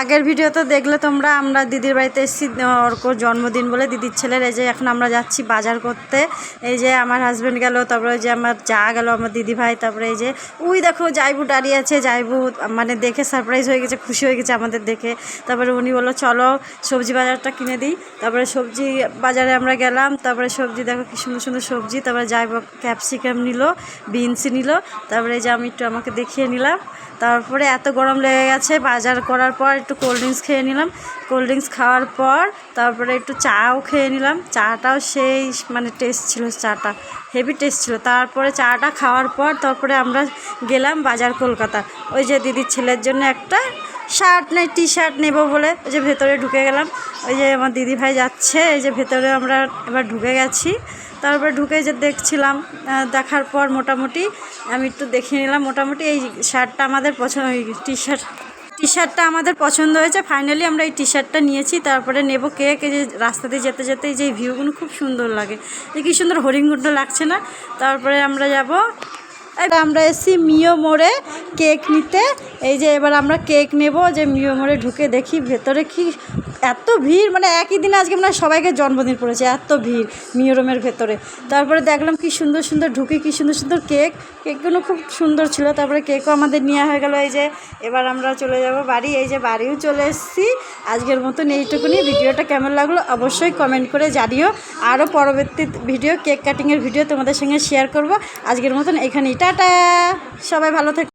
আগের ভিডিওতে দেখলে তোমরা আমরা দিদির বাড়িতে এসেছি অর্কর জন্মদিন বলে, দিদির ছেলের। এই যে এখন আমরা যাচ্ছি বাজার করতে। এই যে আমার হাজব্যান্ড গেল, তারপরে যে আমার যা গেল, আমার দিদি ভাই, তারপরে এই যে ওই দেখো জাইবু দাঁড়িয়ে আছে। জাইবু মানে দেখে সারপ্রাইজ হয়ে গেছে, খুশি হয়ে গেছে আমাদের দেখে। তারপরে উনি বললো চলো সবজি বাজারটা কিনে দিই। তারপরে সবজি বাজারে আমরা গেলাম। তারপরে সবজি দেখো কি সুন্দর সুন্দর সবজি। তারপরে জাইবু ক্যাপসিকাম নিল, বিনস নিল। তারপরে এই যে আমি একটু আমাকে দেখিয়ে নিলাম। তারপরে এত গরম লেগে গেছে, বাজার করার পর একটু কোল্ড ড্রিঙ্কস খেয়ে নিলাম। কোল্ড ড্রিঙ্কস খাওয়ার পর তারপরে একটু চাও খেয়ে নিলাম। চাটাও সেই মানে টেস্ট ছিল, চাটা হেভি টেস্ট ছিল। তারপরে চাটা খাওয়ার পর তারপরে আমরা গেলাম বাজার কলকাতা। ওই যে দিদির ছেলের জন্য একটা শার্ট নেই, টি শার্ট নেব বলে ওই যে ভেতরে ঢুকে গেলাম। ওই যে আমার দিদি ভাই যাচ্ছে, এই যে ভেতরে আমরা এবার ঢুকে গেছি। তারপরে ঢুকে যে দেখছিলাম, দেখার পর মোটামুটি আমি একটু দেখে নিলাম। মোটামুটি এই শার্টটা আমাদের পছন্দ, টি শার্টটা আমাদের পছন্দ হয়েছে। ফাইনালি আমরা এই টি শার্টটা নিয়েছি। তারপরে নেব কেক। এই যে রাস্তা দিয়ে যেতে যেতে এই যে ভিউগুলো খুব সুন্দর লাগে, কি সুন্দর হরিণগুন্ড লাগছে না। তারপরে আমরা যাব, আমরা এসেছি মিও মোড়ে কেক নিতে। এই যে এবার আমরা কেক নেব। যে মিও মোড়ে ঢুকে দেখি ভেতরে কি এত ভিড়, মানে একই দিনে আজকে মানে সবাইকে জন্মদিন পড়েছে, এত ভিড় মিওরমের ভেতরে। তারপরে দেখলাম কি সুন্দর সুন্দর ঢুকে, কি সুন্দর সুন্দর কেকগুলো খুব সুন্দর ছিল। তারপরে কেকও আমাদের নেওয়া হয়ে গেল। এই যে এবার আমরা চলে যাব বাড়ি। এই যে বাড়িও চলে এসেছি। আজকের মতন এইটুকুনি। ভিডিওটা কেমন লাগলো অবশ্যই কমেন্ট করে জানিও। আরও পরবর্তী ভিডিও কেক কাটিংয়ের ভিডিও তোমাদের সঙ্গে শেয়ার করব। আজকের মতন এখানেই টাটা, সবাই ভালো থেকো।